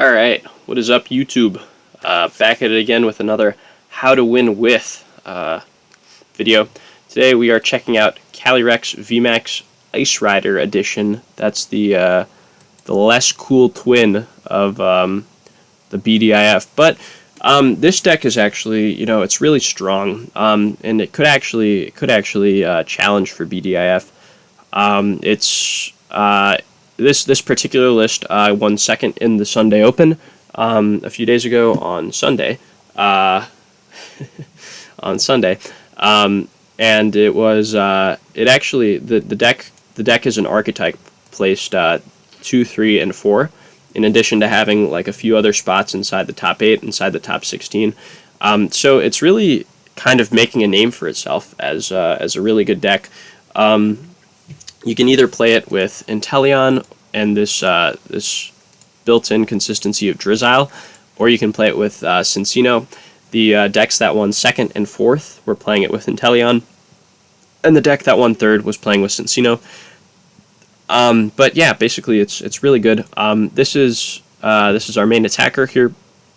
Alright, what is up YouTube? Back at it again with another How to Win With video. Today we are checking out Calyrex VMAX Ice Rider Edition. That's the less cool twin of the BDIF. But this deck is actually, it's really strong, and it could actually challenge for BDIF. This particular list won second in the Sunday Open a few days ago on Sunday. And it was the deck is an archetype placed 2, 3, and 4, in addition to having like a few other spots inside the top 8, inside the top 16. So it's really kind of making a name for itself as a really good deck. You can either play it with Inteleon and this built-in consistency of Drizzile, or you can play it with Cincino. The decks that won second and fourth were playing it with Inteleon, and the deck that won third was playing with Cincino. But yeah, basically it's really good. This is our main attacker here.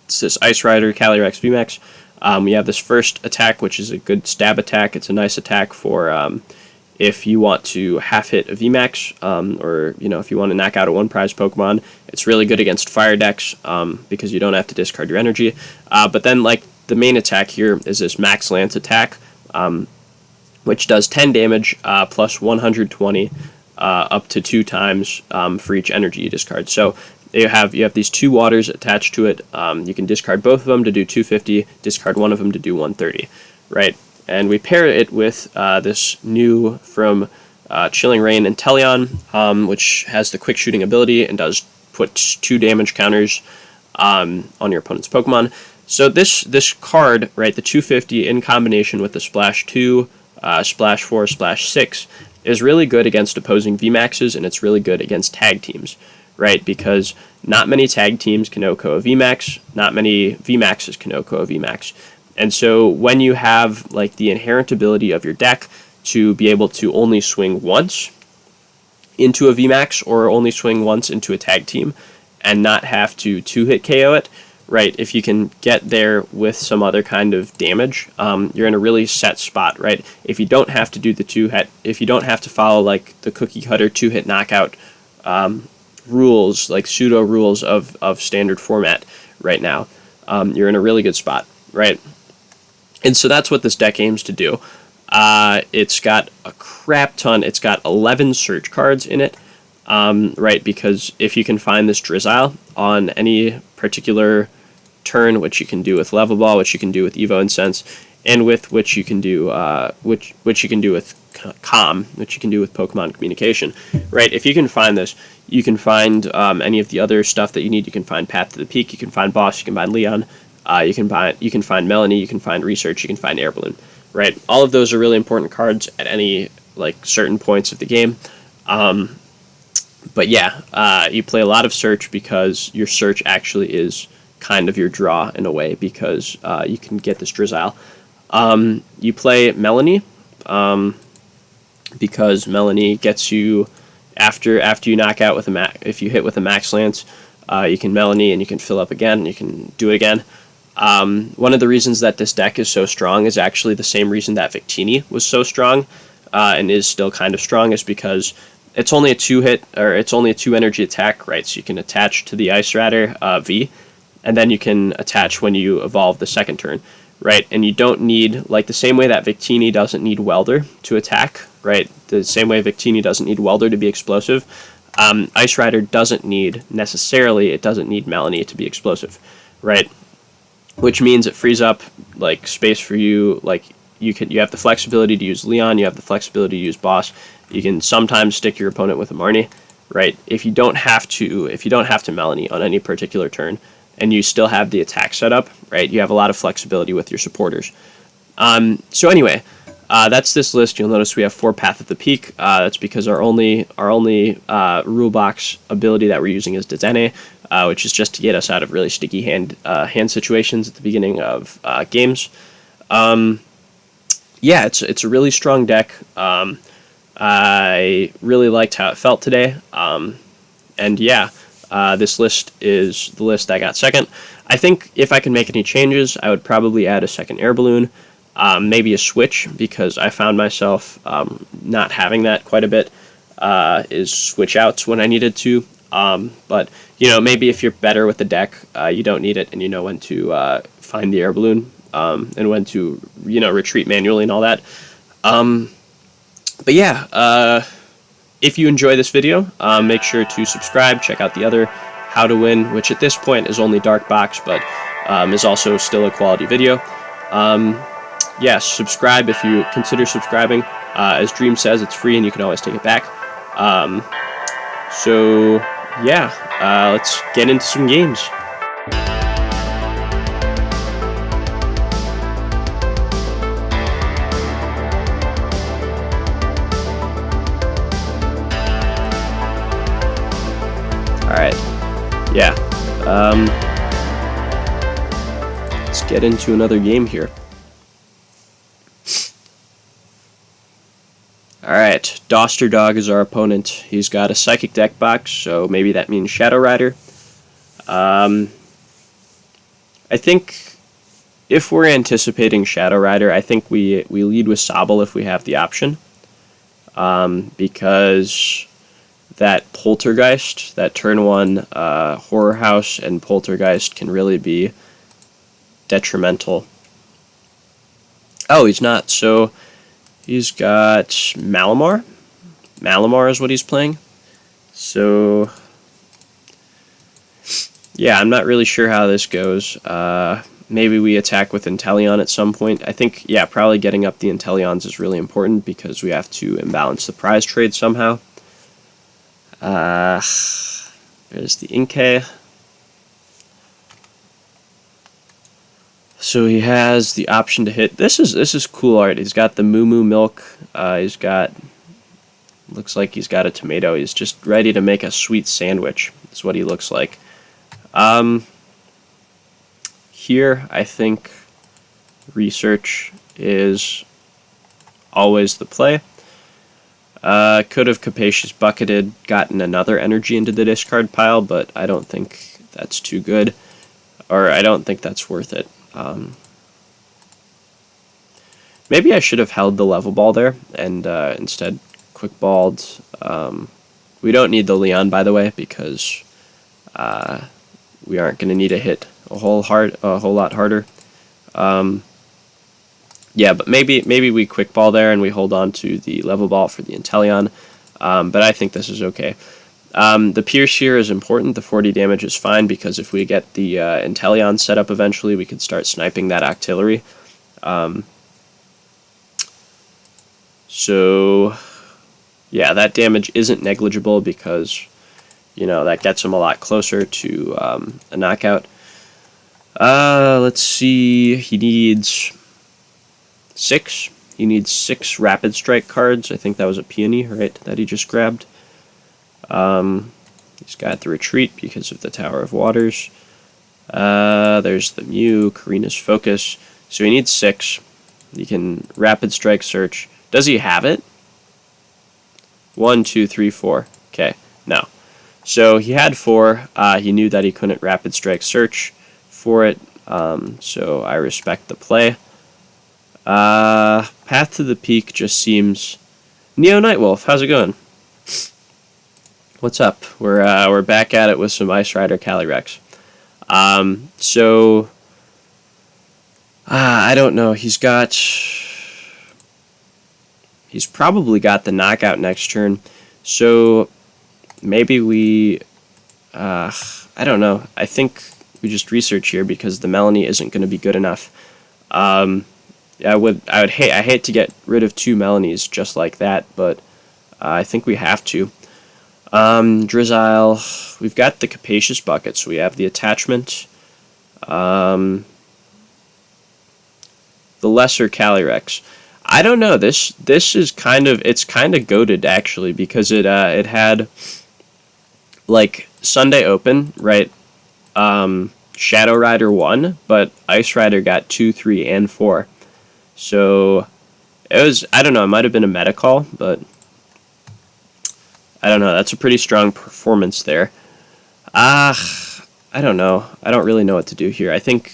It's this Ice Rider Calyrex VMAX. We have this first attack, which is a good stab attack. It's a nice attack for if you want to half hit a VMAX, or if you want to knock out a one prize Pokemon. It's really good against fire decks because you don't have to discard your energy. But then like the main attack here is this Max Lance attack, which does 10 damage plus 120 up to 2 times for each energy you discard. So you have these 2 waters attached to it. You can discard both of them to do 250, discard one of them to do 130, right? And we pair it with this new from Chilling Reign Inteleon, which has the quick shooting ability and does put 2 damage counters on your opponent's Pokemon. So this card, right, the 250 in combination with the Splash 2, Splash 4, Splash 6, is really good against opposing VMAXs, and it's really good against tag teams, right? Because not many tag teams can OHKO a VMAX, not many VMAXs can OHKO a VMAX. And so when you have like the inherent ability of your deck to be able to only swing once into a VMAX or only swing once into a tag team and not have to 2-hit KO it, right? If you can get there with some other kind of damage, you're in a really set spot, right? If you don't have to do the 2-hit, if you don't have to follow like the cookie cutter 2-hit knockout rules, like pseudo rules of standard format right now, you're in a really good spot, right? And so that's what this deck aims to do. It's got a crap ton. It's got 11 search cards in it, right? Because if you can find this Drizzile on any particular turn, which you can do with Level Ball, which you can do with Evo Incense, and with which you can do which you can do with Calm, which you can do with Pokemon Communication, right? If you can find this, you can find any of the other stuff that you need. You can find Path to the Peak. You can find Boss. You can find Leon. You can find Melanie, you can find Research, you can find Air Balloon, right? All of those are really important cards at any like certain points of the game. But yeah, you play a lot of Search because your Search actually is kind of your draw in a way, because you can get this Drizzile. You play Melanie because Melanie gets you after you knock out with if you hit with a Max Lance, you can Melanie and you can fill up again and you can do it again. One of the reasons that this deck is so strong is actually the same reason that Victini was so strong and is still kind of strong, is because it's only a 2-hit, or it's only a 2 energy attack, right? So you can attach to the Ice Rider V, and then you can attach when you evolve the second turn, right? And you don't need, like the same way that Victini doesn't need Welder to attack, right? The same way Victini doesn't need Welder to be explosive, Ice Rider doesn't need Melanie to be explosive, right? Which means it frees up like space for you. Like you have the flexibility to use Leon, you have the flexibility to use Boss. You can sometimes stick your opponent with a Marnie, right? If you don't have to Melanie on any particular turn, and you still have the attack set up, right? You have a lot of flexibility with your supporters. So anyway, that's this list. You'll notice we have 4 Path of the Peak. That's because our only rule box ability that we're using is Dezene, which is just to get us out of really sticky hand situations at the beginning of games. Yeah, it's a really strong deck. I really liked how it felt today. And yeah, This list is the list I got second. I think if I can make any changes, I would probably add a second air balloon, maybe a switch, because I found myself not having that quite a bit, is switch outs when I needed to. But, maybe if you're better with the deck, you don't need it, and you know when to find the air balloon, and when to, retreat manually and all that. But yeah, if you enjoy this video, make sure to subscribe, check out the other How to Win, which at this point is only Dark Box, but is also still a quality video. Yes, subscribe if you consider subscribing. As Dream says, it's free and you can always take it back. So, yeah, let's get into some games. Alright, yeah, let's get into another game here. Alright, Doster Dog is our opponent. He's got a Psychic deck box, so maybe that means Shadow Rider. I think if we're anticipating Shadow Rider, I think we lead with Sobble if we have the option. Because that Poltergeist, that turn 1 Horror House and Poltergeist can really be detrimental. Oh, he's not, so he's got Malamar. Malamar is what he's playing. So, yeah, I'm not really sure how this goes. Maybe we attack with Inteleon at some point. I think, yeah, probably getting up the Inteleons is really important because we have to imbalance the prize trade somehow. There's the Inkay. So he has the option to hit. This is cool art. He's got the Moo Moo Milk. He's got, looks like he's got a tomato. He's just ready to make a sweet sandwich. That's what he looks like. Here, I think research is always the play. Could have Capacious Bucketed, gotten another energy into the discard pile, but I don't think that's too good. Or I don't think that's worth it. Maybe I should have held the level ball there and instead quick balled. We don't need the Leon, by the way, because we aren't going to need a hit a whole lot harder. Yeah, but maybe we quick ball there and we hold on to the level ball for the Inteleon. But I think this is okay. The Pierce here is important. The 40 damage is fine because if we get the Inteleon set up eventually, we could start sniping that Octillery. So, yeah, that damage isn't negligible because, that gets him a lot closer to a knockout. Let's see, he needs 6. He needs 6 Rapid Strike cards. I think that was a Peony, right, that he just grabbed. He's got the Retreat because of the Tower of Waters. There's the Mew, Karina's Focus. So he needs 6. He can Rapid Strike Search. Does he have it? 1, 2, 3, 4. Okay, no. So he had 4. He knew that he couldn't Rapid Strike Search for it. So I respect the play. Path to the Peak just seems... Neo Nightwolf, how's it going? What's up? We're back at it with some Ice Rider Calyrex. So I don't know. He's probably got the knockout next turn. So maybe we I don't know. I think we just research here because the Melanie isn't going to be good enough. I hate to get rid of 2 Melanies just like that, but I think we have to. Drizzile, we've got the Capacious Bucket, so we have the attachment. The Lesser Calyrex. I don't know, this is kind of goated actually, because it had like Sunday Open, right? Shadow Rider won, but Ice Rider got 2, 3, and 4. So it was, I don't know, it might have been a meta call, but I don't know, that's a pretty strong performance there. I don't know. I don't really know what to do here. I think...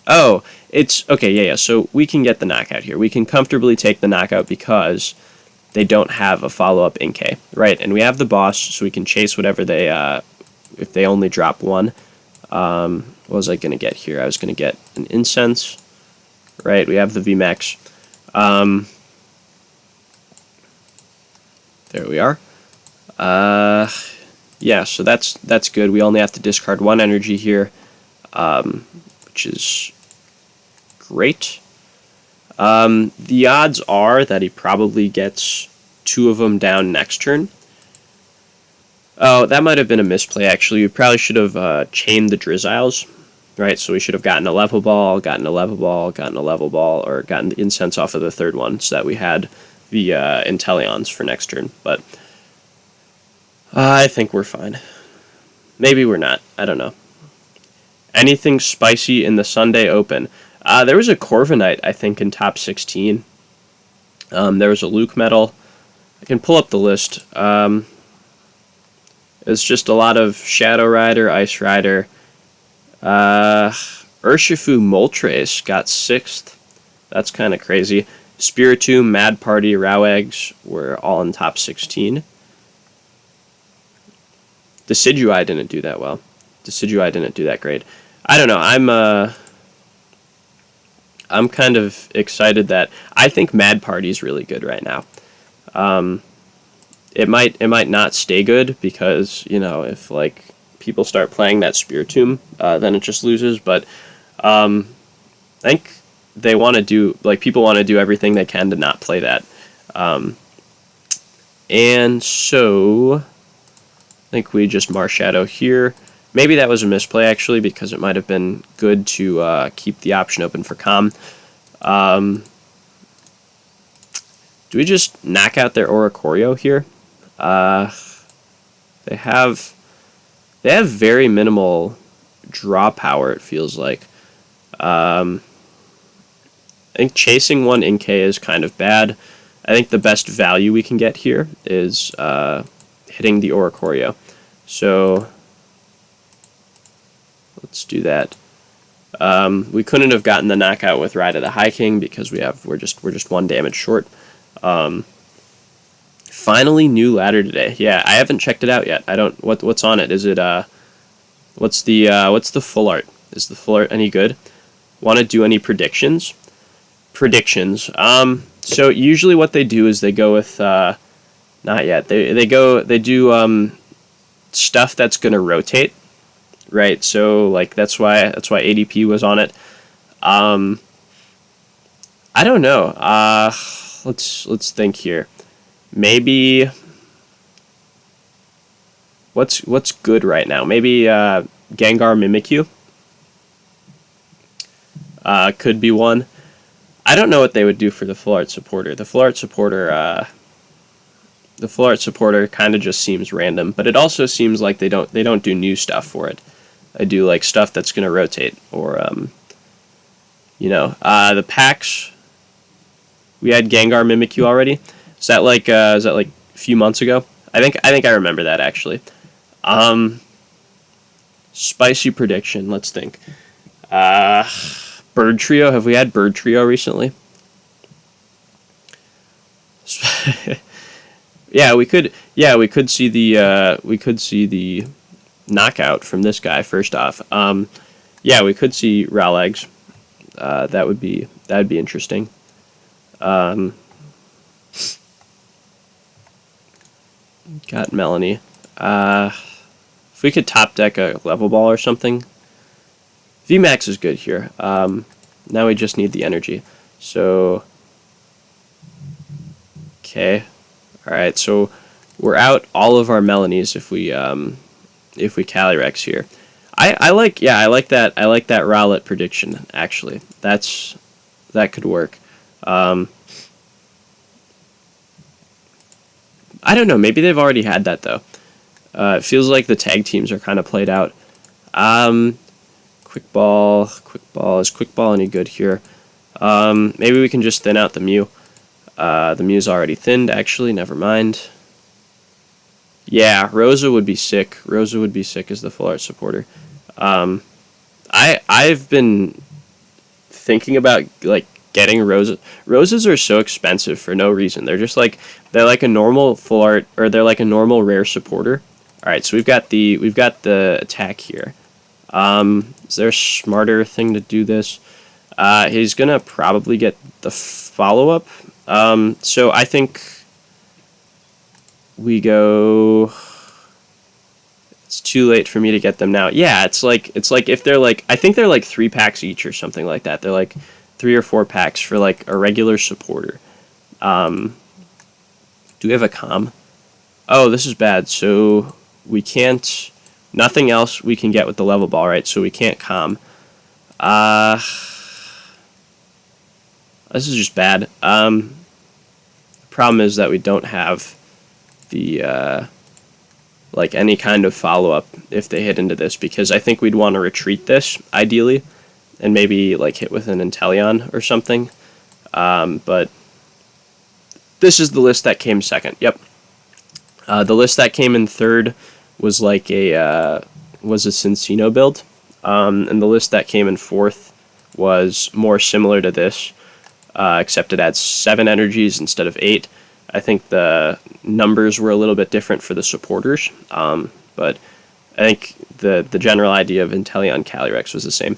Oh, it's... Okay, yeah. So we can get the knockout here. We can comfortably take the knockout because they don't have a follow-up Inkay, right? And we have the boss, so we can chase whatever they... if they only drop one. What was I going to get here? I was going to get an Incense, right? We have the VMAX. There we are. Yeah, so that's good. We only have to discard one energy here, which is great. The odds are that he probably gets two of them down next turn. Oh, that might have been a misplay, actually. We probably should have chained the Drizziles, right? So we should have gotten a level ball, gotten a level ball, gotten a level ball, or gotten the Incense off of the third one so that we had the Inteleons for next turn. But I think we're fine. Maybe we're not. I don't know. Anything spicy in the Sunday Open? There was a Corviknight, I think, in top 16. There was a Luke medal. I can pull up the list. It's just a lot of Shadow Rider, Ice Rider. Urshifu Moltres got 6th. That's kind of crazy. Spiritomb, Mad Party, Roweggs were all in top 16. Decidueye didn't do that well. Decidueye didn't do that great. I don't know. I'm kind of excited that I think Mad Party's really good right now. It might not stay good because, you know, if like people start playing that Spiritomb, then it just loses. But I think they want to do, like, people want to do everything they can to not play that. And so I think we just Marshadow here. Maybe that was a misplay, actually, because it might have been good to keep the option open for Calm. Do we just knock out their Oricorio here? They have very minimal draw power, it feels like. I think chasing one Inkay is kind of bad. I think the best value we can get here is hitting the Oricorio. So let's do that. We couldn't have gotten the knockout with Ride of the High King because we're just one damage short. Finally, new ladder today. Yeah, I haven't checked it out yet. I don't. What's on it? Is it what's the full art? Is the full art any good? Want to do any predictions? So usually what they do is they go with not yet. They do stuff that's gonna rotate, right? So like that's why ADP was on it. I don't know. Let's think here. Maybe what's good right now? Maybe Gengar Mimikyu could be one. I don't know what they would do for the full art supporter. The full art supporter kind of just seems random, but it also seems like they don't do new stuff for it. They do like stuff that's gonna rotate, or the packs. We had Gengar Mimikyu already. Is that like a few months ago? I think I remember that actually. Spicy prediction. Let's think. Bird Trio. Have we had Bird Trio recently? Yeah, we could see the knockout from this guy first off. Yeah, we could see Roweggs. That'd be interesting. Got Melanie. If we could top deck a level ball or something. VMAX is good here. Now we just need the energy. So, okay. All right. So we're out all of our Melanies if we Calyrex here. I like that Rowlet prediction actually. That could work. I don't know. Maybe they've already had that though. It feels like the tag teams are kind of played out. Quick ball. Is quick ball any good here? Maybe we can just thin out the Mew. The Mew's already thinned. Actually, never mind. Yeah, Rosa would be sick. Rosa would be sick as the full art supporter. I've been thinking about like getting roses. Roses are so expensive for no reason. They're like a normal full art, or they're like a normal rare supporter. All right, so we've got the attack here. Is there a smarter thing to do this? He's gonna probably get the follow up. So I think we go. It's too late for me to get them now. Yeah, it's like if they're like, I think they're like 3 packs each or something like that. They're like 3 or 4 packs for like a regular supporter. Do we have a comm? Oh, this is bad. So we can't. Nothing else we can get with the level ball, right? So we can't comm. This is just bad. The problem is that we don't have the like any kind of follow-up if they hit into this, because I think we'd want to retreat this ideally and maybe like hit with an Inteleon or something. But this is the list that came second. Yep. The list that came in third was like a Cincino build, and the list that came in fourth was more similar to this, except it had 7 energies instead of 8. I think the numbers were a little bit different for the supporters, but I think the general idea of Inteleon Calyrex was the same.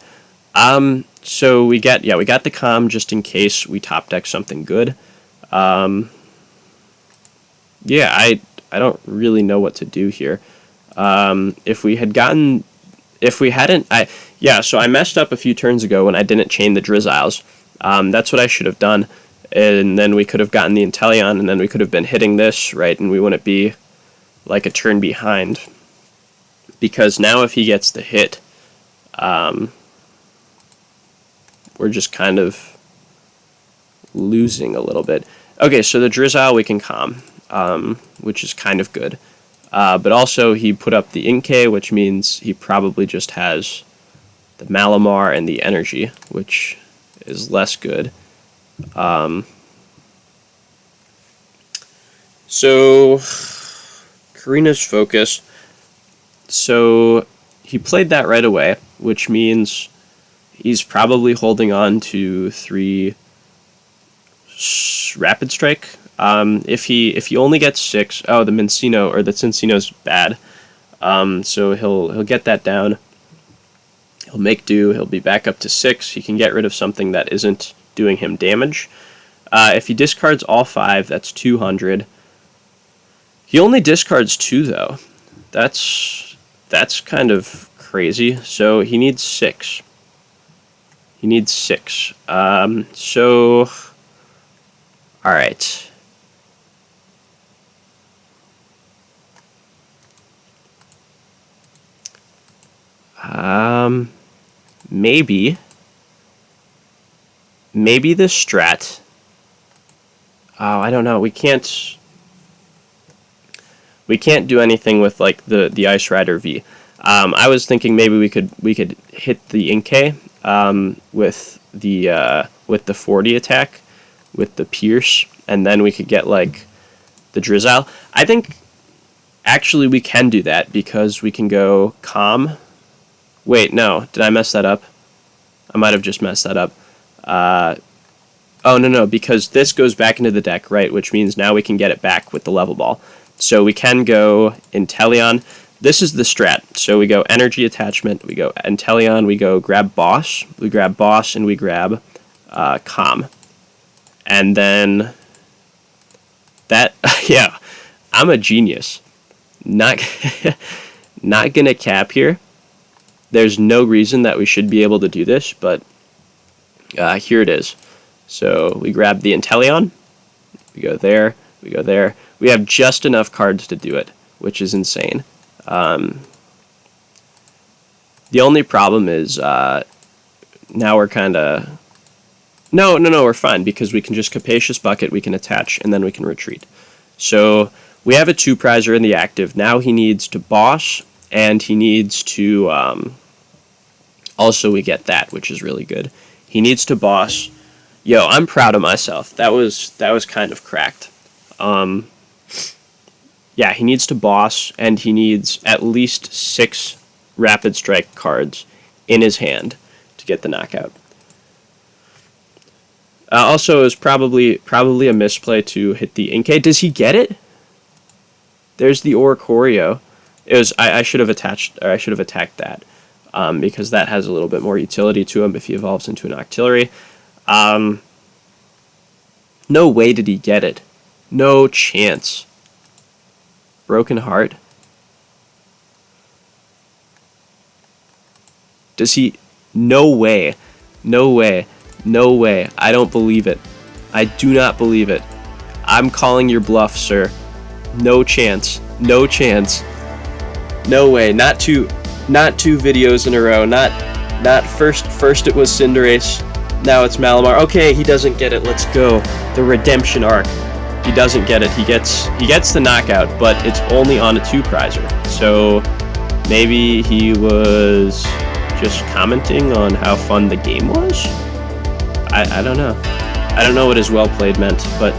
So we got the comm just in case we top deck something good. I don't really know what to do here. So I messed up a few turns ago when I didn't chain the Drizziles. That's what I should have done. And then we could have gotten the Inteleon, and then we could have been hitting this, right, and we wouldn't be like a turn behind. Because now if he gets the hit, we're just kind of losing a little bit. Okay, so the Drizzile we can calm, which is kind of good. But also he put up the Inkay, which means he probably just has the Malamar and the energy, which is less good. So Karina's focus. So he played that right away, which means he's probably holding on to 3 Rapid Strike. If he only gets 6, the Cincino's bad. So he'll get that down. He'll make do. He'll be back up to 6. He can get rid of something that isn't doing him damage. If he discards all 5, that's 200. He only discards 2 though. That's kind of crazy. So he needs 6. So all right. Maybe the strat. Oh, I don't know. We can't do anything with like the Ice Rider V. I was thinking maybe we could hit the Inkay with the 40 attack with the Pierce, and then we could get like the Drizzile. I think actually we can do that because we can go Calm. Wait, no, did I mess that up? I might have just messed that up. Oh, no, because this goes back into the deck, right, which means now we can get it back with the level ball. So we can go Inteleon. This is the strat. So we go Energy Attachment, we go Inteleon, we go grab Boss, and we grab Calm. And then that, yeah, I'm a genius. Not gonna cap here. There's no reason that we should be able to do this, but here it is. So we grab the Inteleon, we go there, we go there. We have just enough cards to do it, which is insane. The only problem is now we're kind of... No, we're fine, because we can just Capacious Bucket, we can attach, and then we can retreat. So we have a 2-prizer in the active. Now he needs to Boss, and he needs to... also, we get that, which is really good. He needs to Boss. Yo, I'm proud of myself. That was kind of cracked. yeah, he needs to boss, and he needs at least 6 Rapid Strike cards in his hand to get the knockout. Also, it was probably a misplay to hit the Inkay. Does he get it? There's the Oricorio. It was I should have attacked that, because that has a little bit more utility to him if he evolves into an Octillery. No way did he get it. No chance. Broken Heart. Does he? No way. No way. No way. I don't believe it. I do not believe it. I'm calling your bluff, sir. No chance. No chance. No way. Not two videos in a row. Not first it was Cinderace. Now it's Malamar. Okay, he doesn't get it. Let's go. The redemption arc. He doesn't get it. He gets the knockout, but it's only on a 2-prizer. So maybe he was just commenting on how fun the game was? I don't know. I don't know what his well played meant, but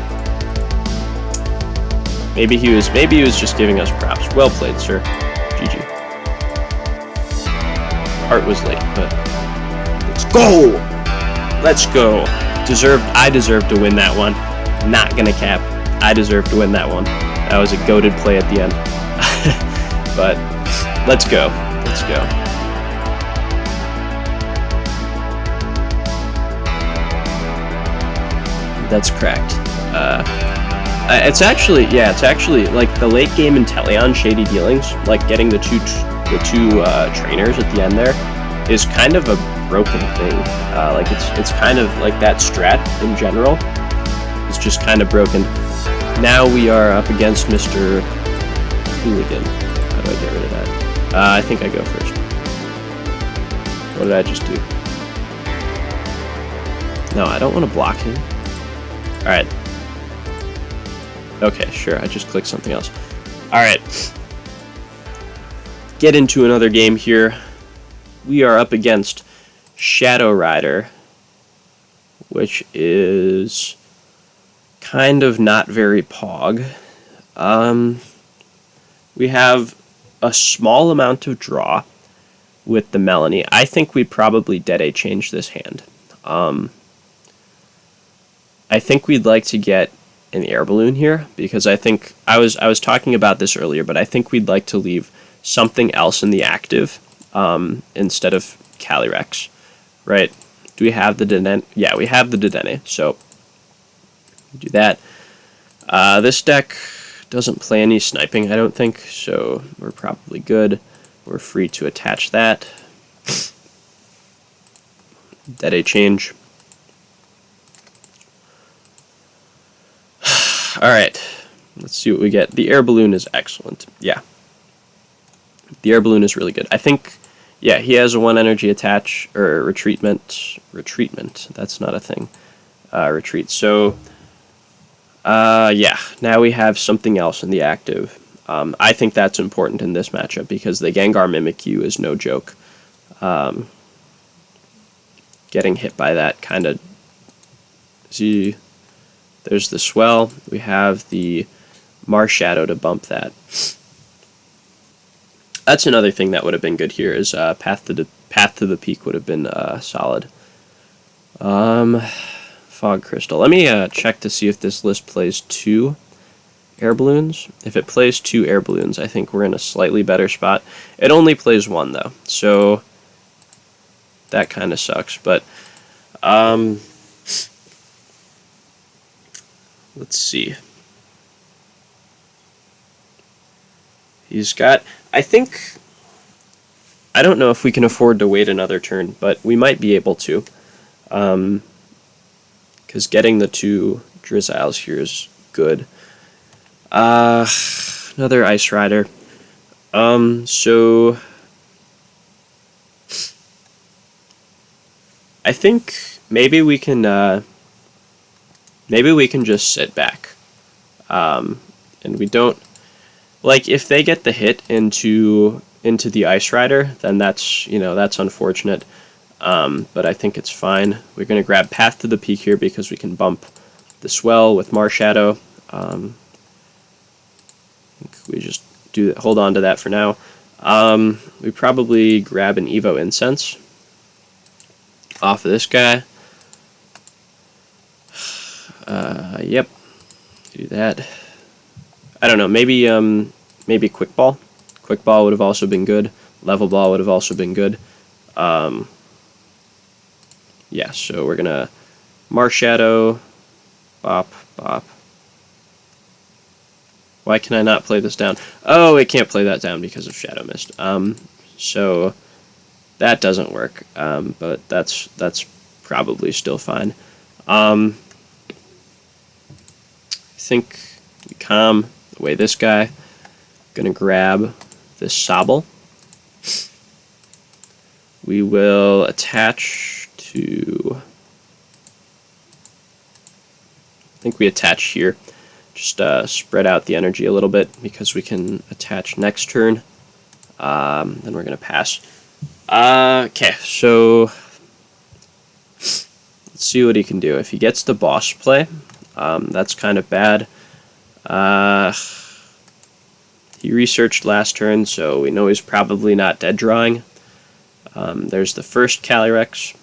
maybe he was just giving us props. Well played, sir. GG. Art was late, but let's go. Let's go. I deserved to win that one. Not gonna cap. I deserved to win that one. That was a goated play at the end. But let's go. Let's go. That's correct. It's actually like the late game Inteleon shady dealings, like getting the two trainers at the end there, is kind of a broken thing. Like it's kind of like that strat in general. It's just kind of broken. Now we are up against Mr. Hooligan. How do I get rid of that? I think I go first. What did I just do? No, I don't want to block him. Alright. Okay, sure, I just clicked something else. Alright. Get into another game here. We are up against Shadow Rider, which is kind of not very pog. We have a small amount of draw with the Melanie. I think we'd probably Dead change this hand. I think we'd like to get an air balloon here, because I think I was talking about this earlier, but I think we'd like to leave something else in the active instead of Calyrex, right? Do we have the Dedenne? Yeah, we have the Dedenne, so do that. This deck doesn't play any sniping, I don't think, so we're probably good. We're free to attach that. Dead change. Alright, let's see what we get. The air balloon is excellent. Yeah. The air balloon is really good. I think, yeah, he has a 1 energy attach, or retreatment. Retreatment, that's not a thing. Retreat. So, yeah, now we have something else in the active. I think that's important in this matchup, because the Gengar Mimikyu is no joke. Getting hit by that kind of... See... There's the Swell. We have the Marshadow to bump that. That's another thing that would have been good here, is Path to the Peak would have been solid. Fog Crystal. Let me check to see if this list plays 2 air balloons. If it plays 2 air balloons, I think we're in a slightly better spot. It only plays 1 though, so that kind of sucks. But let's see. He's got, I think, I don't know if we can afford to wait another turn, but we might be able to. Because getting the 2 Drizziles here is good. Another Ice Rider. So I think maybe we can just sit back, and we don't, like, if they get the hit into the Ice Rider, then that's, that's unfortunate, but I think it's fine. We're going to grab Path to the Peak here because we can bump the Swell with Marshadow. We just hold on to that for now. We probably grab an Evo Incense off of this guy. Yep, do that. I don't know, maybe Quick Ball. Quick Ball would have also been good. Level Ball would have also been good. Yeah, so we're gonna Marshadow, bop, bop. Why can I not play this down? Oh, it can't play that down because of Shadow Mist. So that doesn't work. But that's probably still fine. I think we calm away this guy. Gonna grab this Sobble. We will attach to... I think we attach here. Just spread out the energy a little bit because we can attach next turn. Then we're going to pass. Okay, so let's see what he can do. If he gets the boss play, that's kind of bad. He researched last turn, so we know he's probably not dead drawing. There's the first Calyrex.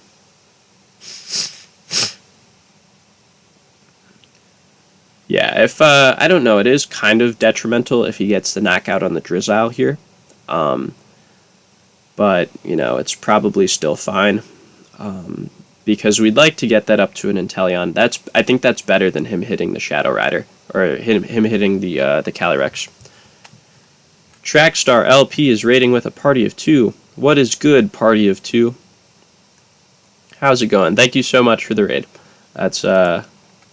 Yeah, if, I don't know, it is kind of detrimental if he gets the knockout on the Drizzile here. But, you know, it's probably still fine. Because we'd like to get that up to an Inteleon. I think that's better than him hitting the Shadow Rider, or him hitting the Calyrex. Trackstar LP is raiding with a party of 2. What is good, party of 2? How's it going? Thank you so much for the raid. That's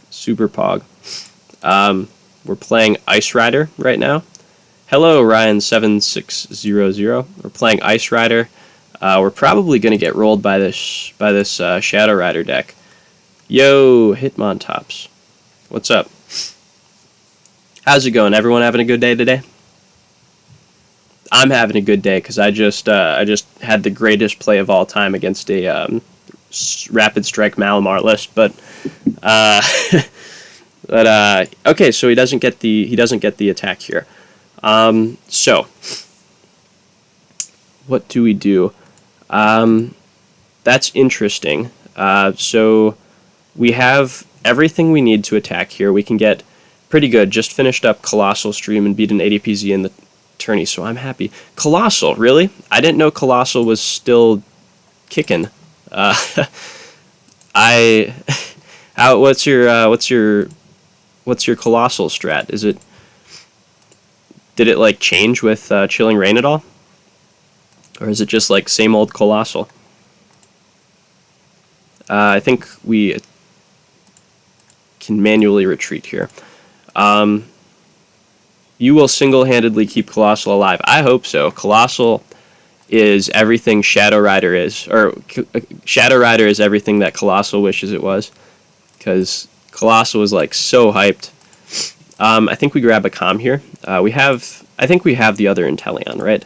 super pog. We're playing Ice Rider right now. Hello, Ryan7600. We're playing Ice Rider. We're probably going to get rolled by this Shadow Rider deck. Yo, Hitmontops. What's up? How's it going? Everyone having a good day today? I'm having a good day because I just had the greatest play of all time against a Rapid Strike Malamar list, but okay, so he doesn't get the attack here. So what do we do? That's interesting. So we have everything we need to attack here. We can get pretty good. Just finished up Colossal Stream and beat an ADPZ in the tourney, so I'm happy. Colossal, really? I didn't know Colossal was still kicking. What's your Colossal strat? Did it like change with Chilling Rain at all? Or is it just like same old Colossal? I think we can manually retreat here. You will single-handedly keep Colossal alive. I hope so. Colossal is everything Shadow Rider is. Or Shadow Rider is everything that Colossal wishes it was. Because Colossal was like so hyped. I think we grab a Calm here. I think we have the other Inteleon, right?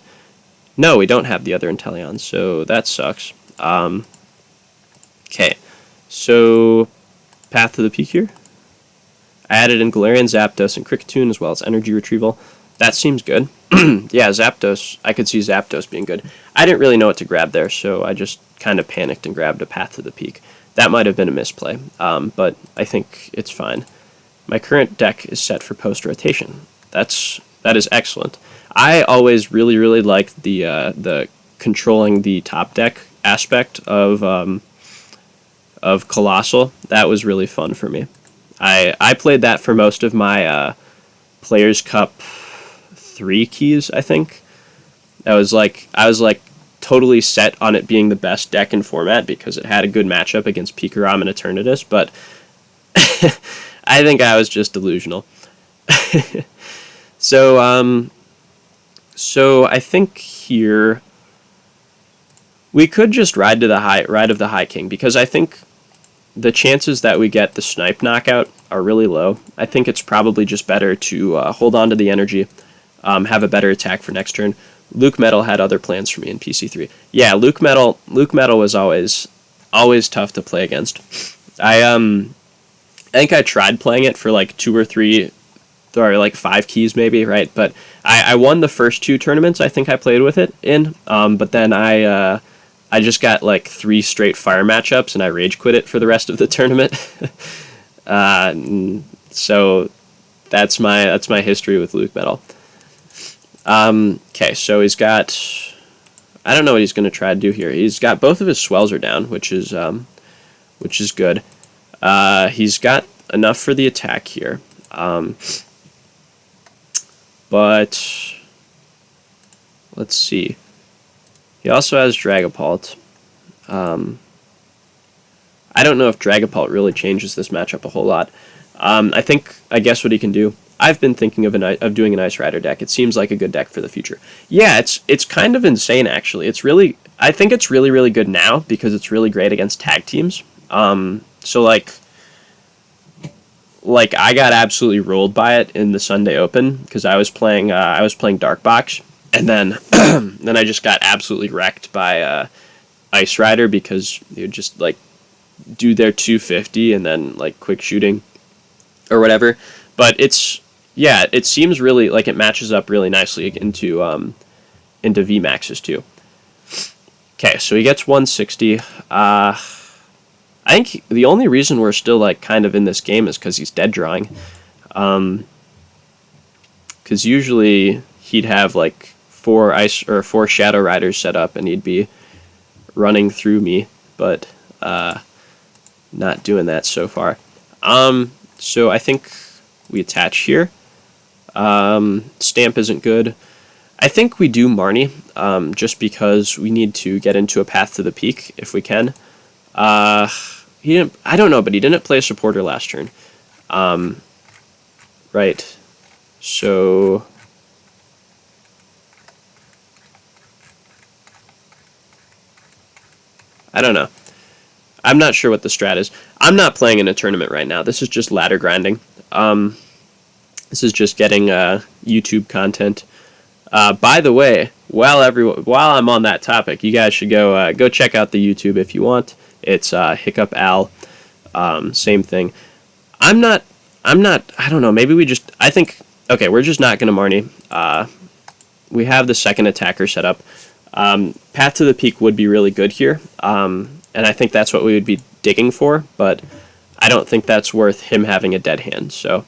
No, we don't have the other Inteleon, so that sucks. Okay, so Path to the Peak here. I added in Galarian, Zapdos, and Kricketune, as well as Energy Retrieval. That seems good. Yeah, Zapdos. I could see Zapdos being good. I didn't really know what to grab there, so I just kind of panicked and grabbed a Path to the Peak. That might have been a misplay, but I think it's fine. My current deck is set for post-rotation. That is excellent. I always really, really liked the controlling the top deck aspect of Colossal. That was really fun for me. I played that for most of my Players Cup 3 keys, I think. I was like totally set on it being the best deck in format because it had a good matchup against Pikarom and Eternatus, but I think I was just delusional. So I think here we could just ride of the High King, because I think the chances that we get the Snipe knockout are really low. I think it's probably just better to hold on to the energy, have a better attack for next turn. Luke Metal had other plans for me in PC3. Yeah, Luke Metal was always tough to play against. I think I tried playing it for like 2 or 3 or like 5 keys maybe, right? But I won the first 2 tournaments I think I played with it in, but then I just got like 3 straight fire matchups and I rage quit it for the rest of the tournament. So that's my history with Luke Metal. Okay, so he's got, I don't know what he's going to try to do here. He's got both of his swells are down, which is good. He's got enough for the attack here. But let's see. He also has Dragapult. I don't know if Dragapult really changes this matchup a whole lot. I guess what he can do. I've been thinking of doing an Ice Rider deck. It seems like a good deck for the future. Yeah, it's kind of insane actually. I think it's really really good now because it's really great against tag teams. So like I got absolutely rolled by it in the Sunday Open because I was playing Dark Box, and then then I just got absolutely wrecked by Ice Rider because you just like do their 250 and then like quick shooting or whatever. But it seems really like it matches up really nicely into VMAXs too. Okay, so he gets 160. I think the only reason we're still like kind of in this game is because he's dead drawing. Because usually he'd have like 4 Shadow Riders set up and he'd be running through me, but not doing that so far. So I think we attach here. Stamp isn't good. I think we do Marnie, just because we need to get into a path to the peak if we can. I don't know, but he didn't play a supporter last turn. Right. So I don't know. I'm not sure what the strat is. I'm not playing in a tournament right now. This is just ladder grinding. This is just getting YouTube content. By the way, while I'm on that topic, you guys should go check out the YouTube if you want. It's Hiccup Al. Same thing. I don't know. Maybe we're just not gonna Marnie. We have the second attacker set up. Path to the Peak would be really good here. And I think that's what we would be digging for, but I don't think that's worth him having a dead hand. So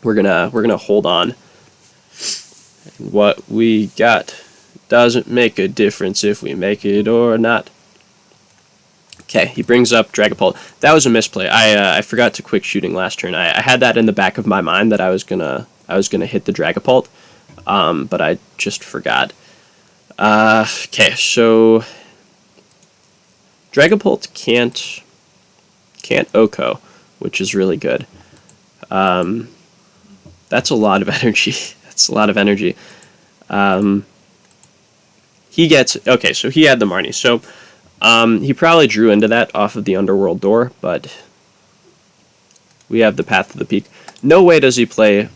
we're gonna hold on. What we got doesn't make a difference if we make it or not. Okay, he brings up Dragapult. That was a misplay. I forgot to quick shooting last turn. I had that in the back of my mind that I was gonna hit the Dragapult, but I just forgot. Okay, so Dragapult can't Oko, which is really good. That's a lot of energy. That's a lot of energy. He gets... Okay, so he had the Marnie. So he probably drew into that off of the Underworld Door, but we have the Path to the Peak. No way does he play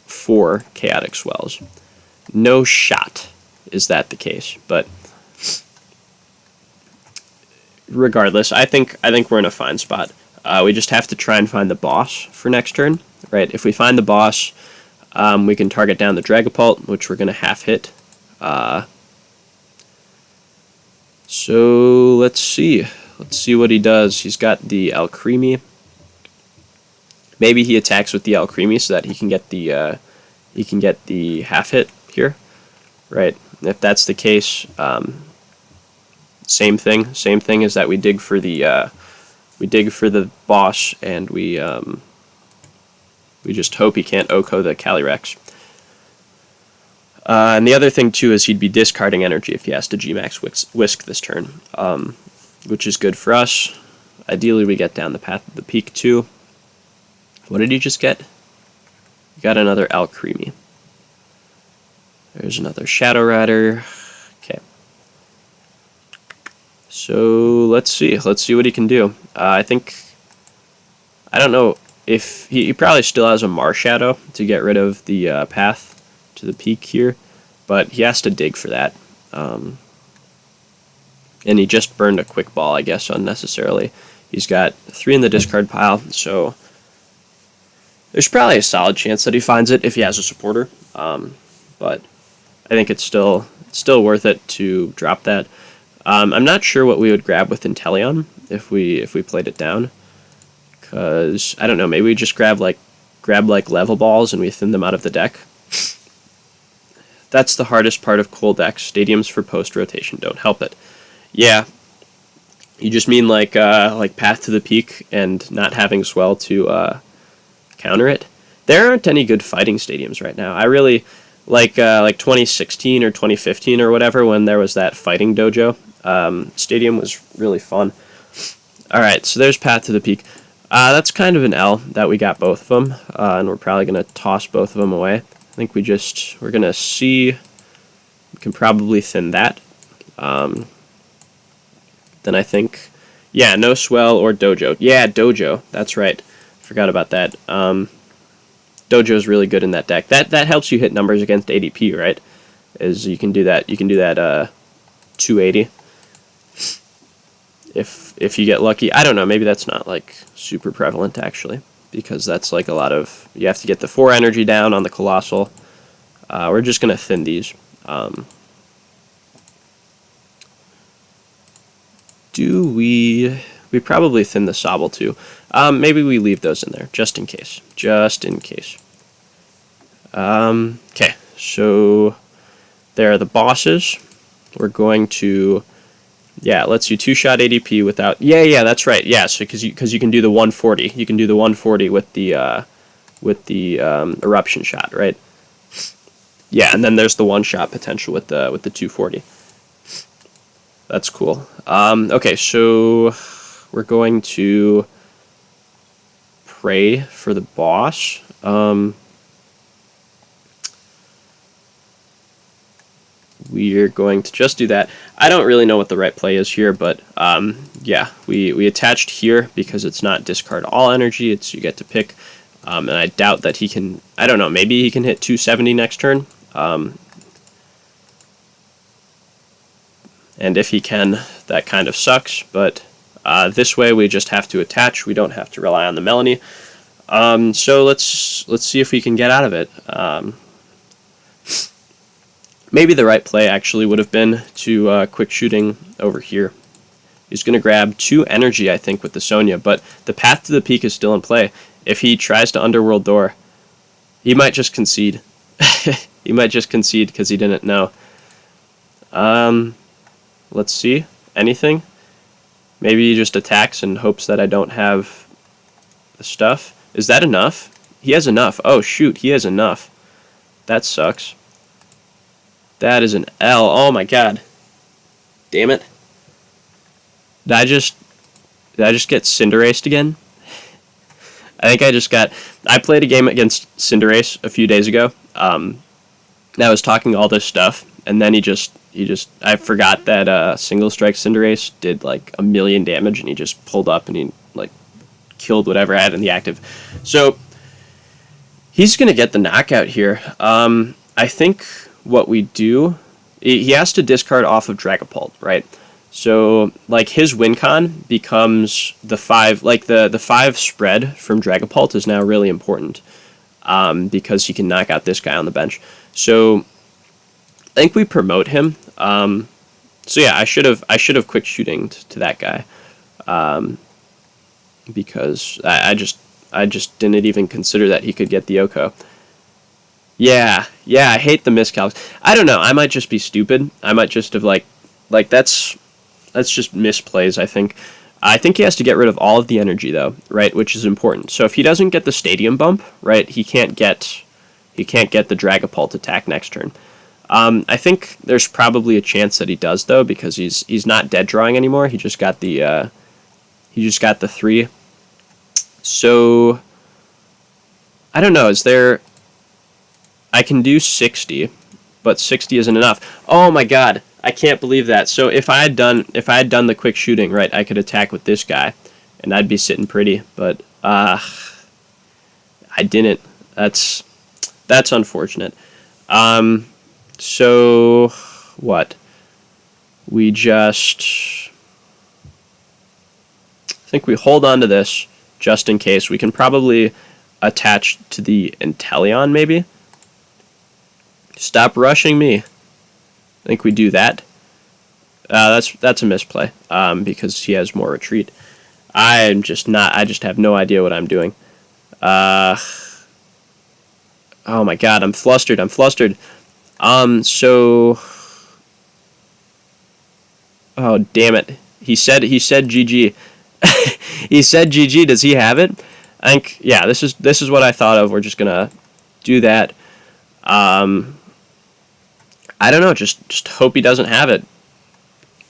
4 Chaotic Swells. No shot is that the case, but regardless, I think we're in a fine spot. We just have to try and find the boss for next turn, right? If we find the boss, we can target down the Dragapult, which we're going to half hit. So let's see. Let's see what he does. He's got the Alcremie. Maybe he attacks with the Alcremie so that he can get the half hit here, right? If that's the case, same thing. Same thing is that we dig for the boss, and we just hope he can't Oko the Calyrex. And the other thing too is he'd be discarding energy if he has to G-Max Whisk this turn, which is good for us. Ideally, we get down the Path of the Peak too. What did he just get? He got another Alcremie. There's another Shadow Rider. Okay. So let's see. Let's see what he can do. I don't know if he probably still has a Marshadow to get rid of the Path to the Peak here, but he has to dig for that. And he just burned a Quick Ball, I guess, unnecessarily. He's got 3 in the discard pile, so There's probably a solid chance that he finds it if he has a supporter, but I think it's still worth it to drop that. I'm not sure what we would grab with Inteleon if we played it down, because I don't know. Maybe we just grab like level balls and we thin them out of the deck. That's the hardest part of cool decks. Stadiums for post rotation don't help it. Yeah, you just mean like Path to the Peak and not having Swell to counter it. There aren't any good fighting stadiums right now. I really like 2016 or 2015 or whatever, when there was that fighting dojo. Stadium was really fun. All right, so there's Path to the Peak. That's kind of an L that we got both of them, and we're probably gonna toss both of them away. I think we're gonna see. We can probably thin that. Then I think, yeah, no Swell or Dojo. Yeah, Dojo. That's right. Forgot about that. Dojo's really good in that deck. That helps you hit numbers against ADP, right? Is you can do that. You can do that 280 if you get lucky. I don't know. Maybe that's not like super prevalent actually, because that's like a lot of, you have to get the 4 energy down on the Colossal. We're just gonna thin these. Do we probably thin the Sobble too. Maybe we leave those in there, just in case. Just in case. Okay, so there are the bosses. We're going to, yeah, it lets you 2-shot ADP without, yeah, that's right. Yeah, so because you can do the 140. You can do the 140 with the eruption shot, right? Yeah, and then there's the 1-shot potential with the 240. That's cool. Okay, so we're going to pray for the boss. We're going to just do that. I don't really know what the right play is here, but yeah, we attached here because it's not discard all energy. It's you get to pick, and I doubt that he can. I don't know. Maybe he can hit 270 next turn. And if he can, that kind of sucks, but this way we just have to attach. We don't have to rely on the Melanie. So let's see if we can get out of it. Maybe the right play actually would have been to quick shooting over here. He's going to grab 2 energy, I think, with the Sonya, but the Path to the Peak is still in play. If he tries to Underworld Door, he might just concede. He might just concede because he didn't know. Let's see. Anything? Maybe he just attacks and hopes that I don't have the stuff. Is that enough? He has enough. Oh, shoot. He has enough. That sucks. That is an L. Oh, my God. Damn it. Did I just get Cinderace again? I think I just got... I played a game against Cinderace a few days ago. I was talking all this stuff, and then he just I forgot that single strike Cinderace did like 1,000,000 damage, and he just pulled up and he like killed whatever I had in the active. So he's gonna get the knockout here. I think what we do, he has to discard off of Dragapult, right? So like his win con becomes the 5, like the 5 spread from Dragapult is now really important, because he can knock out this guy on the bench. So I think we promote him. So yeah, I should have quick shooting to that guy, because I just didn't even consider that he could get the Oko. Yeah, I hate the miscalcs. I don't know. I might just be stupid. I might just have like that's just misplays. I think he has to get rid of all of the energy though, right? Which is important. So if he doesn't get the stadium bump, right, he can't get the Dragapult attack next turn. I think there's probably a chance that he does though, because he's not dead drawing anymore. He just got the 3. So I don't know. Is there? I can do 60, but 60 isn't enough. Oh my God, I can't believe that. So if I had done the quick shooting, right, I could attack with this guy, and I'd be sitting pretty. But I didn't. That's unfortunate. So what? We just, I think we hold on to this just in case. We can probably attached to the Inteleon, maybe? Stop rushing me. I think we do that. That's a misplay, because he has more retreat. I just have no idea what I'm doing. Oh my god, I'm flustered. So... Oh, damn it. He said GG. He said GG. Does he have it? I think, yeah, this is what I thought of. We're just gonna do that. I don't know, just hope he doesn't have it.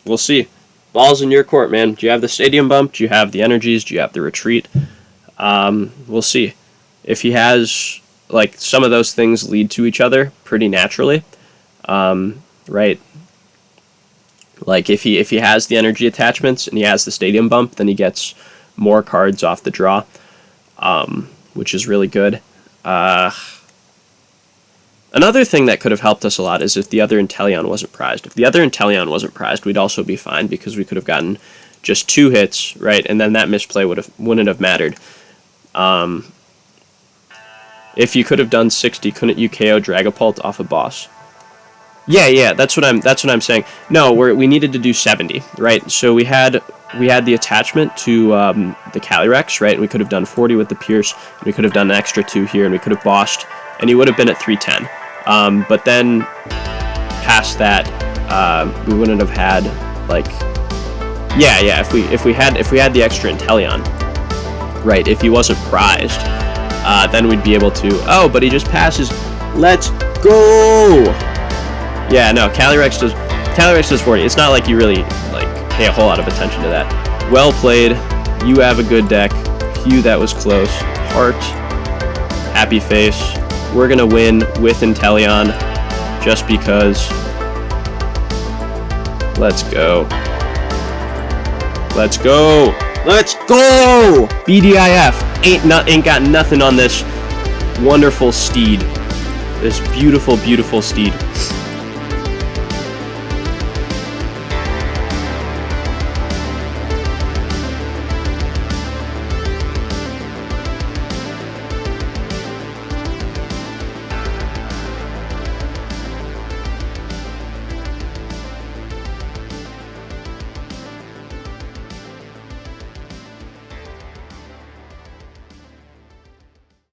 We'll see. Ball's in your court, man. Do you have the stadium bump? Do you have the energies? Do you have the retreat? We'll see. If he has, like, some of those things lead to each other pretty naturally, right? Like, if he has the energy attachments and he has the stadium bump, then he gets more cards off the draw, which is really good. Another thing that could have helped us a lot is if the other Inteleon wasn't prized. If the other Inteleon wasn't prized, we'd also be fine because we could have gotten just 2 hits, right? And then that misplay wouldn't have mattered. If you could have done 60, couldn't you KO Dragapult off a boss? Yeah, that's what I'm saying. No, we needed to do 70, right? So we had the attachment to the Calyrex, right? And we could have done 40 with the Pierce, and we could have done an extra 2 here, and we could have bossed, and he would have been at 310. But then past that, we wouldn't have had, like, yeah. If we had the extra Inteleon, right? If he wasn't prized, then we'd be able to. Oh, but he just passes. Let's go. Yeah, no, Calyrex does 40. It's not like you really, like, pay a whole lot of attention to that. Well played. You have a good deck. Phew, that was close. Heart. Happy face. We're gonna win with Inteleon just because. Let's go. Let's go. Let's go! BDIF. Ain't got nothing on this wonderful steed. This beautiful, beautiful steed.